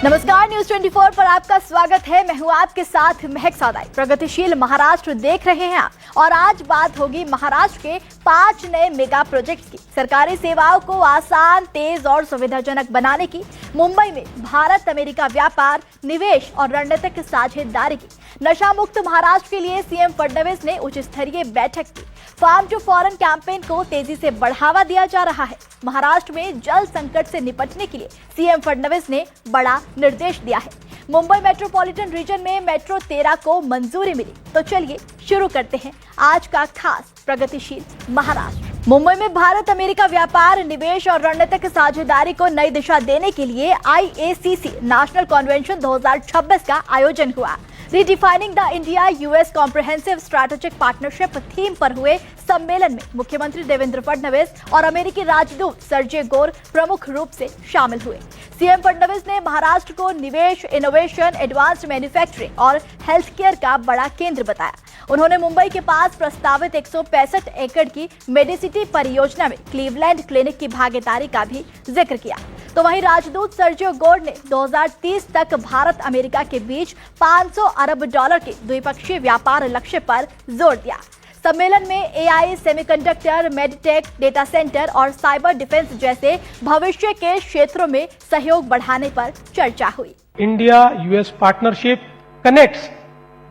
नमस्कार, न्यूज 24 पर आपका स्वागत है। मैं हूं आपके साथ महक सादाई। प्रगतिशील महाराष्ट्र देख रहे हैं आप, और आज बात होगी महाराष्ट्र के 5 नए मेगा प्रोजेक्ट्स की। सरकारी सेवाओं को आसान, तेज और सुविधाजनक बनाने की, मुंबई में भारत अमेरिका व्यापार, निवेश और रणनीतिक साझेदारी की, नशा मुक्त महाराष्ट्र के लिए सीएम फडणवीस ने उच्च स्तरीय बैठक की। फार्म टू फॉरेन कैंपेन को तेजी से बढ़ावा दिया जा रहा है। महाराष्ट्र में जल संकट से निपटने के लिए सीएम फडणवीस ने बड़ा निर्देश दिया है। मुंबई मेट्रोपॉलिटन रीजन में मेट्रो 13 को मंजूरी मिली। तो चलिए शुरू करते हैं आज का खास प्रगतिशील महाराष्ट्र। मुंबई में भारत अमेरिका व्यापार, निवेश और रणनीतिक साझेदारी को नई दिशा देने के लिए IACC नेशनल कन्वेंशन 2026 का आयोजन हुआ। Redefining the India US comprehensive strategic partnership theme पर हुए सम्मेलन में मुख्यमंत्री देवेंद्र फडणवीस और अमेरिकी राजदूत सर्जे गोर प्रमुख रूप से शामिल हुए। सीएम फडणवीस ने महाराष्ट्र को निवेश, इनोवेशन, एडवांस्ड मैन्युफैक्चरिंग और हेल्थ केयर का बड़ा केंद्र बताया। उन्होंने मुंबई के पास प्रस्तावित 165 एकड़ की मेडिसिटी परियोजना में क्लीवलैंड क्लिनिक की भागीदारी का भी जिक्र किया। तो वहीं राजदूत सर्जियो गोर ने 2030 तक भारत अमेरिका के बीच $500 अरब के द्विपक्षीय व्यापार लक्ष्य पर जोर दिया। सम्मेलन में AI, semiconductor, medtech, data centre और साइबर डिफेंस जैसे भविष्य के क्षेत्रों में सहयोग बढ़ाने पर चर्चा हुई। India US partnership connects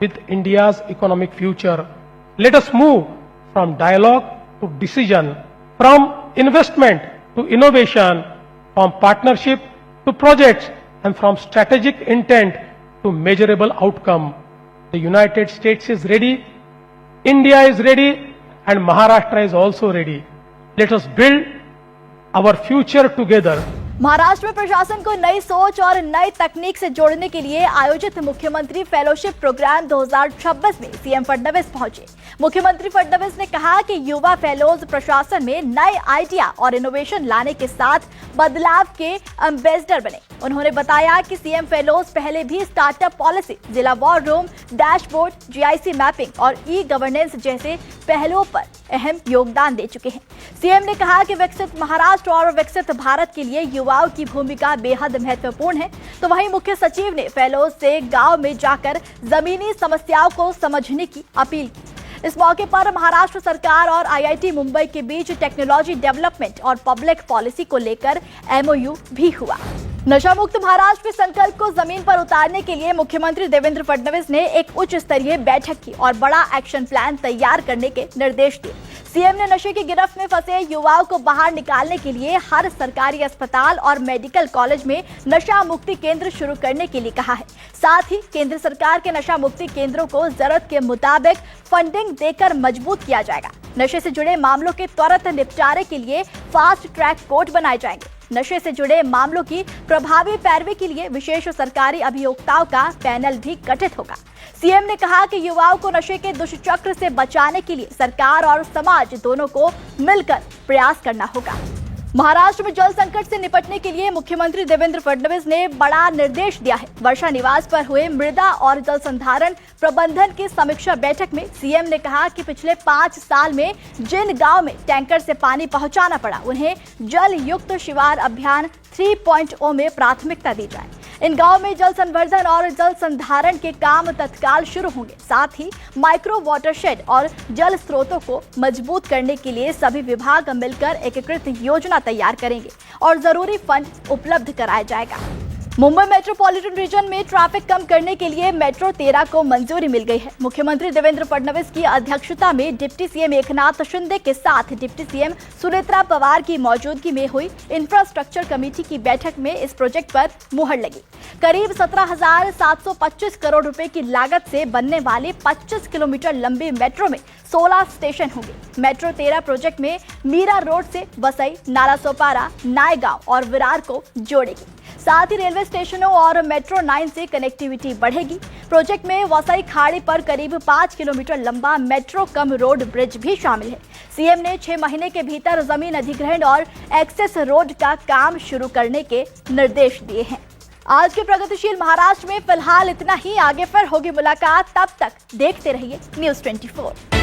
with India's economic future. Let us move from dialogue to decision, from investment to innovation, from partnership to projects, and from strategic intent to measurable outcome. The United States is ready, India is ready, and Maharashtra is also ready. Let us build our future together. Maharashtra में प्रशासन को नई सोच और नई तकनीक से जोड़ने के लिए आयोजित मुख्यमंत्री फेलोशिप प्रोग्राम 2026 में सीएम फडणवीस पहुंचे। मुख्यमंत्री फडणवीस ने कहा कि युवा फेलोज प्रशासन में नए आइडिया और इनोवेशन लाने के साथ बदलाव के एम्बेसडर बने। उन्होंने बताया कि सीएम फेलोज पहले भी स्टार्टअप पॉलिसी, जिला war room, dashboard, GIC mapping और ई-गवर्नेंस जैसे पहलुओं पर अहम योगदान दे चुके हैं। सीएम ने कहा कि विकसित महाराष्ट्र और विकसित भारत के लिए युवाओं की भूमिका बेहद महत्वपूर्ण है। तो वहीं मुख्य सचिव ने फेलोज से गांव में जाकर जमीनी समस्याओं को समझने की अपील की। इस मौके पर महाराष्ट्र सरकार और IIT मुंबई के बीच टेक्नोलॉजी डेवलपमेंट और पब्लिक पॉलिसी को लेकर MOU भी हुआ। नशा मुक्त महाराष्ट्र के संकल्प को जमीन पर उतारने के लिए मुख्यमंत्री देवेंद्र फडणवीस ने एक उच्च स्तरीय बैठक की और बड़ा एक्शन प्लान तैयार करने के निर्देश दिए। सीएम ने नशे की गिरफ्त में फंसे युवाओं को बाहर निकालने के लिए हर सरकारी अस्पताल और मेडिकल कॉलेज में नशा मुक्ति केंद्र शुरू करने के लिए कहा है। साथ ही केंद्र सरकार के नशा मुक्ति केंद्रों को जरूरत के मुताबिक फंडिंग देकर मजबूत किया जाएगा। नशे से जुड़े मामलों के त्वरित निपटारे के लिए फास्ट ट्रैक कोर्ट बनाए जाएंगे। नशे से जुड़े मामलों की प्रभावी पैरवी के लिए विशेष सरकारी अभियोक्ताओं का पैनल भी गठित होगा। सीएम ने कहा कि युवाओं को नशे के दुष्चक्र से बचाने के लिए सरकार और समाज दोनों को मिलकर प्रयास करना होगा। महाराष्ट्र में जल संकट से निपटने के लिए मुख्यमंत्री देवेंद्र फडणवीस ने बड़ा निर्देश दिया है। वर्षा निवास पर हुए मृदा और जल संधारण प्रबंधन की समीक्षा बैठक में सीएम ने कहा कि पिछले 5 साल में जिन गांव में टैंकर से पानी पहुंचाना पड़ा, उन्हें जल युक्त शिवार अभियान 3.0 में प्राथमिकता दी जाए। इन गांव में जल संवर्धन और जल संधारण के काम तत्काल शुरू होंगे। साथ ही माइक्रो वाटरशेड और जल स्रोतों को मजबूत करने के लिए सभी विभाग मिलकर एकीकृत योजना तैयार करेंगे और जरूरी फंड उपलब्ध कराया जाएगा। मुंबई मेट्रोपॉलिटन रीजन में ट्रैफिक कम करने के लिए मेट्रो 13 को मंजूरी मिल गई है। मुख्यमंत्री देवेंद्र फडणवीस की अध्यक्षता में डिप्टी सीएम एकनाथ शिंदे के साथ डिप्टी सीएम सुनेत्रा पवार की मौजूदगी में हुई इंफ्रास्ट्रक्चर कमेटी की बैठक में इस प्रोजेक्ट पर मुहर लगी। करीब 17,725 करोड़ रुपए की लागत से बनने वाले 25 किलोमीटर लंबे मेट्रो में 16 स्टेशन होंगे। मेट्रो 13 प्रोजेक्ट में मीरा रोड से वसई, नालासोपारा, नायगांव और विरार को जोड़ेगी। साथ ही रेलवे स्टेशनों और मेट्रो 9 से कनेक्टिविटी बढ़ेगी। प्रोजेक्ट में वसई खाड़ी पर करीब 5 किलोमीटर लंबा मेट्रो कम रोड ब्रिज भी शामिल है। सीएम ने 6 महीने के भीतर जमीन अधिग्रहण और एक्सेस रोड का काम शुरू करने के निर्देश दिए हैं। आज के प्रगतिशील महाराष्ट्र में फिलहाल इतना ही। आगे फिर होगी मुलाकात, तब तक देखते रहिए न्यूज 24।